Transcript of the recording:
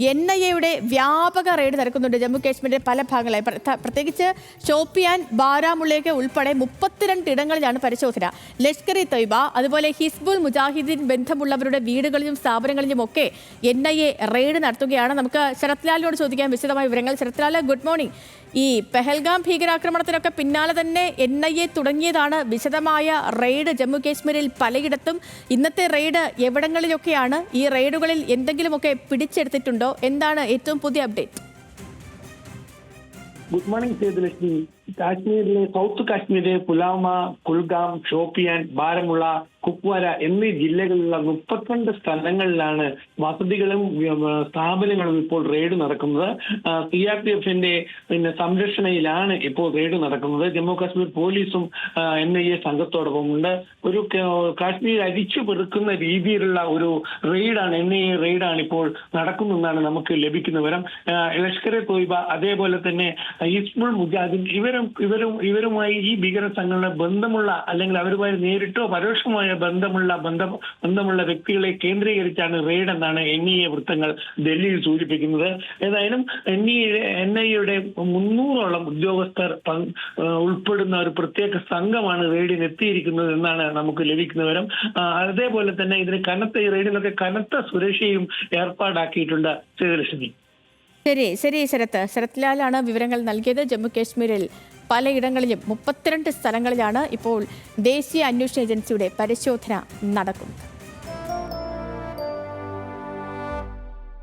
NIA വ്യാപക raid നടക്കുന്നുണ്ട് ജമ്മു കാശ്മീരിന്റെ പല ഭാഗങ്ങളായി. പ്രത്യേകിച്ച് ഷോപ്പിയാൻ, ബാരാമുള്ളയ്ക്ക് ഉൾപ്പെടെ 32 ഇടങ്ങളിലാണ് പരിശോധന. ലഷ്കർ ഇ തൊയ്ബ, അതുപോലെ ഹിസ്ബുൾ മുജാഹിദ്ദീൻ ബന്ധമുള്ളവരുടെ വീടുകളിലും സ്ഥാപനങ്ങളിലും ഒക്കെ NIA റെയ്ഡ് നടത്തുകയാണ്. നമുക്ക് ശരത് ലാലിനോട് ചോദിക്കാൻ വിശദമായ വിവരങ്ങൾ. Sarath Lal, good morning. ഈ പെഹൽഗാം ഭീകരാക്രമണത്തിനൊക്കെ പിന്നാലെ തന്നെ NIA തുടങ്ങിയതാണ് വിശദമായ റെയ്ഡ് ജമ്മു കാശ്മീരിൽ പലയിടത്തും. ഇന്നത്തെ റെയ്ഡ് എവിടങ്ങളിലൊക്കെയാണ്? ഈ റെയ്ഡുകളിൽ എന്തെങ്കിലുമൊക്കെ പിടിച്ചെടുത്തിട്ടുണ്ടോ? എന്താണ് ഏറ്റവും പുതിയ അപ്ഡേറ്റ്? Good morning Sethulakshmi. കാശ്മീരിലെ സൗത്ത് കാശ്മീരിലെ പുലാമ, കുൽഗാം, ഷോപ്പിയാൻ, ബാരമുള്ള, കുപ്വാര എന്നീ ജില്ലകളിലുള്ള 32 സ്ഥലങ്ങളിലാണ് വസതികളും സ്ഥാപനങ്ങളും ഇപ്പോൾ റെയ്ഡ് നടക്കുന്നത്. CRPFന്റെ സംരക്ഷണയിലാണ് ഇപ്പോൾ റെയ്ഡ് നടക്കുന്നത്. ജമ്മു കാശ്മീർ പോലീസും NIA സംഘത്തോടൊപ്പമുണ്ട്. ഒരു കാശ്മീർ അരിച്ചു പെറുക്കുന്ന രീതിയിലുള്ള ഒരു റെയ്ഡാണ്, NIA റെയ്ഡാണ് ഇപ്പോൾ നടക്കുന്നതെന്നാണ് നമുക്ക് ലഭിക്കുന്ന വിവരം. ലഷ്കർ ഇ തൊയ്ബ, അതേപോലെ തന്നെ ഹിസ്ബുൾ മുജാഹിദ്ദീൻ ഇവരുമായി ഈ ഭീകര സംഘടന ബന്ധമുള്ള, അല്ലെങ്കിൽ അവരുമായി നേരിട്ടോ പരോക്ഷമായ ബന്ധമുള്ള വ്യക്തികളെ കേന്ദ്രീകരിച്ചാണ് റെയ്ഡ് എന്നാണ് NIA വൃത്തങ്ങൾ ഡൽഹിയിൽ സൂചിപ്പിക്കുന്നത്. ഏതായാലും NIAയുടെ 300ഓളം ഉദ്യോഗസ്ഥർ ഉൾപ്പെടുന്ന ഒരു പ്രത്യേക സംഘമാണ് റെയ്ഡിന് എത്തിയിരിക്കുന്നത് എന്നാണ് നമുക്ക് ലഭിക്കുന്ന വിവരം. അതേപോലെ തന്നെ ഈ റെയ്ഡിനൊക്കെ കനത്ത സുരക്ഷയും ഏർപ്പാടാക്കിയിട്ടുണ്ട്. ശ്രീലക്ഷ്മി. ശരി ശരത് ലാലാണ് വിവരങ്ങൾ നൽകിയത്. ജമ്മു കാശ്മീരിൽ പലയിടങ്ങളിലും 32 സ്ഥലങ്ങളിലാണ് ഇപ്പോൾ ദേശീയ അന്വേഷണ ഏജൻസിയുടെ പരിശോധന നടക്കുന്നത്.